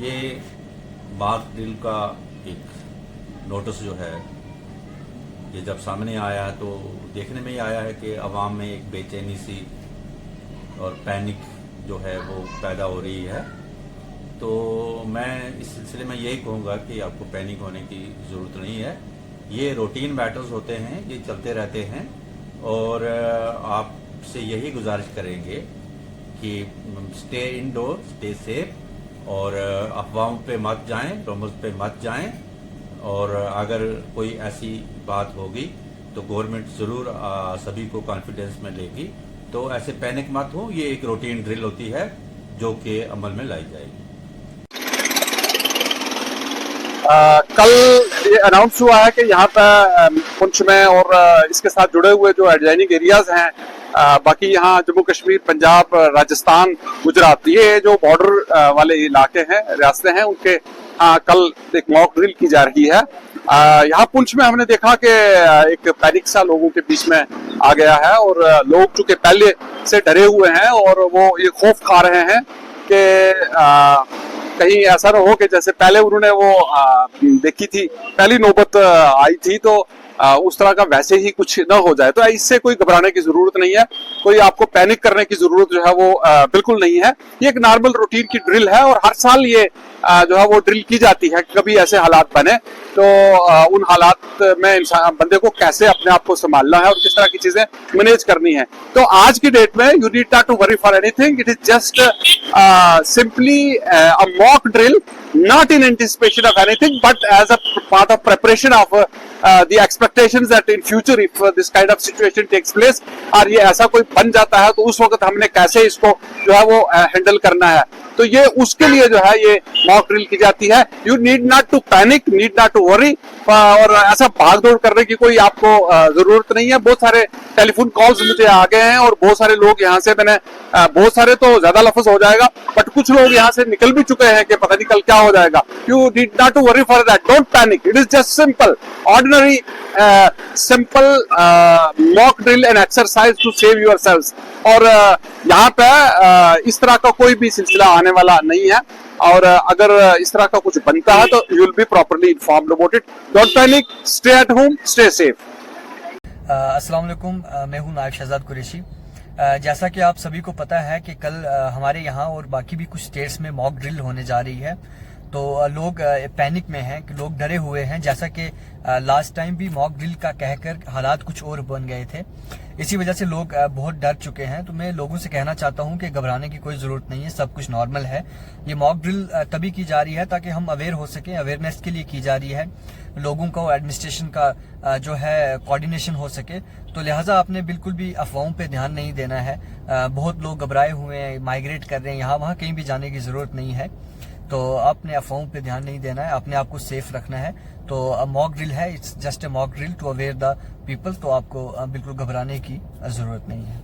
ये mock drill का एक नोटिस जो है ये जब सामने आया है तो देखने में ही आया है कि अवाम में एक बेचैनी सी और पैनिक जो है वो पैदा हो रही है। तो मैं इस सिलसिले में यही कहूँगा कि आपको पैनिक होने की ज़रूरत नहीं है। ये रूटीन मैटर्स होते हैं, ये चलते रहते हैं और आपसे यही गुजारिश करेंगे कि स्टे इंडोर, स्टे सेफ और अफवाहों पे मत जाएं, रूमर्स पे मत जाएं। और अगर कोई ऐसी बात होगी तो गवर्नमेंट ज़रूर सभी को कॉन्फिडेंस में लेगी। तो ऐसे पैनिक मत हो, ये एक रूटीन ड्रिल होती है जो कि अमल में लाई जाएगी। कल ये अनाउंस हुआ है कि यहाँ पर पुंछ में और इसके साथ जुड़े हुए जो एडजॉइनिंग एरियाज हैं, बाकी यहाँ जम्मू कश्मीर, पंजाब, राजस्थान, गुजरात, ये जो बॉर्डर वाले इलाके हैं, रियासतें हैं, उनके कल एक मॉक ड्रिल की जा रही है। यहाँ पुंछ में हमने देखा कि एक पैनिक सा लोगों के बीच में आ गया है और लोग चूंकि पहले से डरे हुए हैं और वो ये खौफ खा रहे हैं कि कहीं ऐसा ना हो कि जैसे पहले उन्होंने वो देखी थी, पहली नौबत आई थी, तो उस तरह का वैसे ही कुछ न हो जाए। तो इससे कोई घबराने की जरूरत नहीं है, कोई आपको पैनिक करने की जरूरत जो है वो बिल्कुल नहीं है। ये एक नॉर्मल रूटीन की ड्रिल है और हर साल ये जो है वो ड्रिल की जाती है। कभी ऐसे हालात बने तो उन हालात में इंसान बंदे को कैसे अपने आप को संभालना है और किस तरह की चीजें मैनेज करनी है। तो आज की डेट में you need not to worry for anything, it is just simply a mock drill, not in anticipation of anything but as a part of preparation of the expectations that in future if this kind of situation takes place और ये ऐसा कोई बन जाता है तो उस वक्त हमने कैसे इसको जो है वो हैंडल करना है। तो ये उसके लिए जो है ये मॉक ड्रिल की जाती है। You need not to panic, need not to worry, और ऐसा भाग दौड़ करने की कोई आपको जरूरत नहीं है। बहुत सारे टेलीफोन कॉल्स मुझे आ गए हैं और बहुत सारे लोग यहाँ से, मैंने बहुत सारे तो ज्यादा लफ्ज हो जाएगा बट कुछ लोग यहाँ से निकल भी चुके हैं कि पता नहीं कल क्या हो जाएगा। You need not to worry for that, don't panic, it is just simple ordinary simple mock drill and exercise to save yourselves. और यहाँ पे इस तरह का कोई भी सिलसिला आने वाला नहीं है और अगर इस तरह का कुछ बनता है तो you will be properly informed about it. Don't panic, stay at home, stay safe. अस्सलाम वालेकुम, मैं हूं नायब शहजाद कुरैशी। जैसा कि आप सभी को पता है कि कल हमारे यहाँ और बाकी भी कुछ स्टेट्स में मॉक ड्रिल होने जा रही है, तो लोग पैनिक में हैं कि लोग डरे हुए हैं। जैसा कि लास्ट टाइम भी मॉक ड्रिल का कहकर हालात कुछ और बन गए थे, इसी वजह से लोग बहुत डर चुके हैं। तो मैं लोगों से कहना चाहता हूं कि घबराने की कोई जरूरत नहीं है, सब कुछ नॉर्मल है। ये मॉक ड्रिल तभी की जा रही है ताकि हम अवेयर हो सकें, अवेयरनेस के लिए की जा रही है, लोगों को एडमिनिस्ट्रेशन का जो है कोऑर्डिनेशन हो सके। तो लिहाजा आपने बिल्कुल भी अफवाहों पे ध्यान नहीं देना है। बहुत लोग घबराए हुए हैं, माइग्रेट कर रहे हैं, यहाँ वहाँ कहीं भी जाने की जरूरत नहीं है। तो आपने अफवाहों पे ध्यान नहीं देना है, अपने आप को सेफ रखना है। तो मॉक ड्रिल है, it's just a mock drill to aware the people, तो आपको बिल्कुल घबराने की जरूरत नहीं है।